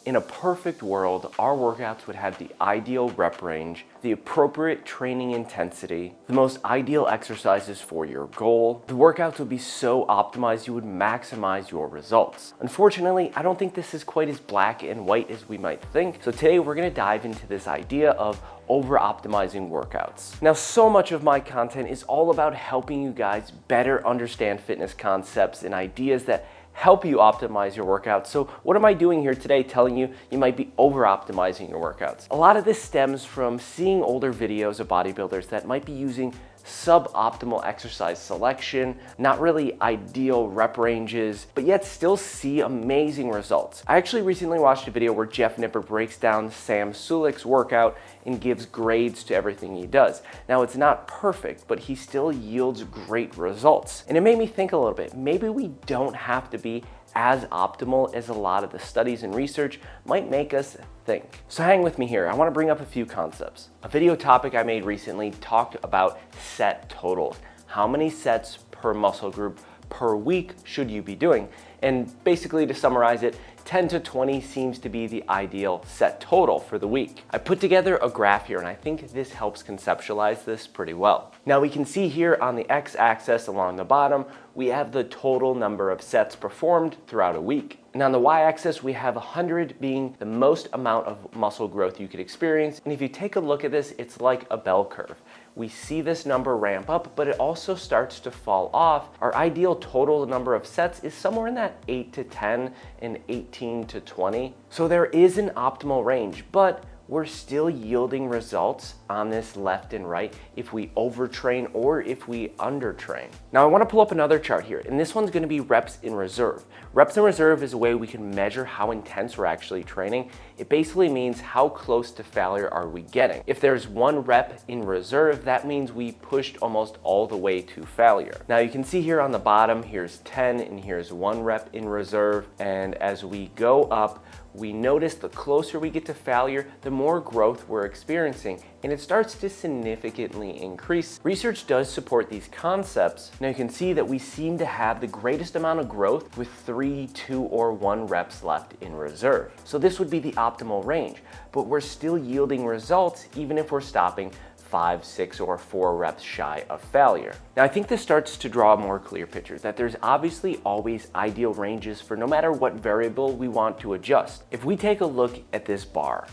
In a perfect world, our workouts would have the ideal rep range, the appropriate training intensity, the most ideal exercises for your goal. The workouts would be so optimized you would maximize your results. Unfortunately, I don't think this is quite as black and white as we might think. So today we're gonna dive into this idea of over-optimizing workouts. Now, so much of my content is all about helping you guys better understand fitness concepts and ideas that help you optimize your workouts. So what am I doing here today telling you you might be over-optimizing your workouts? A lot of this stems from seeing older videos of bodybuilders that might be using suboptimal exercise selection, not really ideal rep ranges, but yet still see amazing results. I actually recently watched a video where Jeff Nipper breaks down Sam Sulek's workout and gives grades to everything he does. Now, it's not perfect, but he still yields great results. And it made me think a little bit, maybe we don't have to be as optimal as a lot of the studies and research might make us think. So hang with me here. I want to bring up a few concepts. A video topic I made recently talked about set totals. How many sets per muscle group per week should you be doing? And basically, to summarize it, 10 to 20 seems to be the ideal set total for the week. I put together a graph here and I think this helps conceptualize this pretty well. Now we can see here on the x-axis along the bottom, we have the total number of sets performed throughout a week. And on the y-axis, we have 100 being the most amount of muscle growth you could experience. And if you take a look at this, it's like a bell curve. We see this number ramp up, but it also starts to fall off. Our ideal total number of sets is somewhere in that 8 to 10 and 18 to 20. So there is an optimal range, but we're still yielding results on this left and right if we overtrain or if we undertrain. Now I want to pull up another chart here, and this one's going to be reps in reserve. Reps in reserve is a way we can measure how intense we're actually training. It basically means how close to failure are we getting. If there's 1 rep in reserve, that means we pushed almost all the way to failure. Now you can see here on the bottom, here's 10 and here's 1 rep in reserve. And as we go up, we notice the closer we get to failure, the more growth we're experiencing, and it starts to significantly increase. Research does support these concepts. Now you can see that we seem to have the greatest amount of growth with 3, 2, or 1 reps left in reserve. So this would be the optimal range, but we're still yielding results even if we're stopping 5, 6, or 4 reps shy of failure. Now I think this starts to draw a more clear picture that there's obviously always ideal ranges for no matter what variable we want to adjust. If we take a look at this bar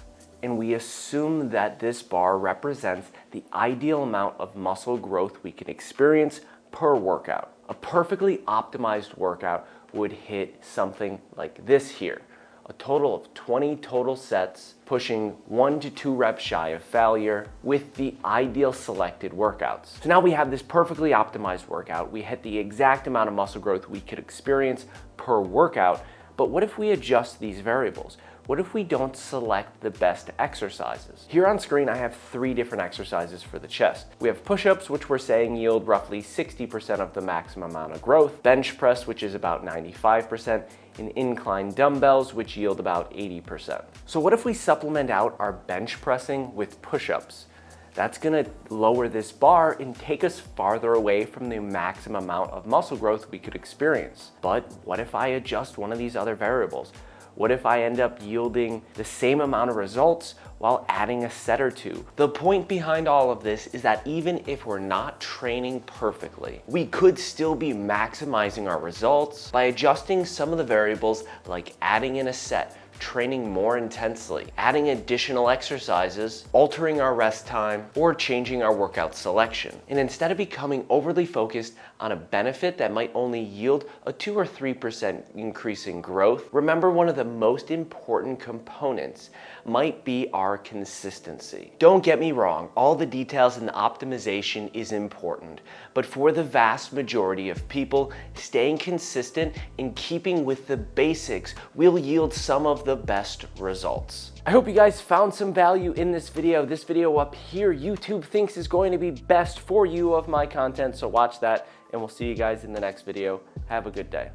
and we assume that this bar represents the ideal amount of muscle growth we can experience per workout, a perfectly optimized workout would hit something like this here. A total of 20 total sets, pushing 1 to 2 reps shy of failure with the ideal selected workouts. So now we have this perfectly optimized workout. We hit the exact amount of muscle growth we could experience per workout, but what if we adjust these variables? What if we don't select the best exercises? Here on screen, I have 3 different exercises for the chest. We have push-ups, which we're saying yield roughly 60% of the maximum amount of growth, bench press, which is about 95%, and incline dumbbells, which yield about 80%. So what if we supplement out our bench pressing with push-ups? That's gonna lower this bar and take us farther away from the maximum amount of muscle growth we could experience. But what if I adjust one of these other variables? What if I end up yielding the same amount of results while adding a set or 2? The point behind all of this is that even if we're not training perfectly, we could still be maximizing our results by adjusting some of the variables, like adding in a set, training more intensely, adding additional exercises, altering our rest time, or changing our workout selection. And instead of becoming overly focused on a benefit that might only yield a 2 or 3% increase in growth, remember one of the most important components might be our consistency. Don't get me wrong, all the details in the optimization is important, but for the vast majority of people, staying consistent and keeping with the basics will yield some of the best results. I hope you guys found some value in this video. This video up here, YouTube thinks is going to be best for you of my content, so watch that, and we'll see you guys in the next video. Have a good day.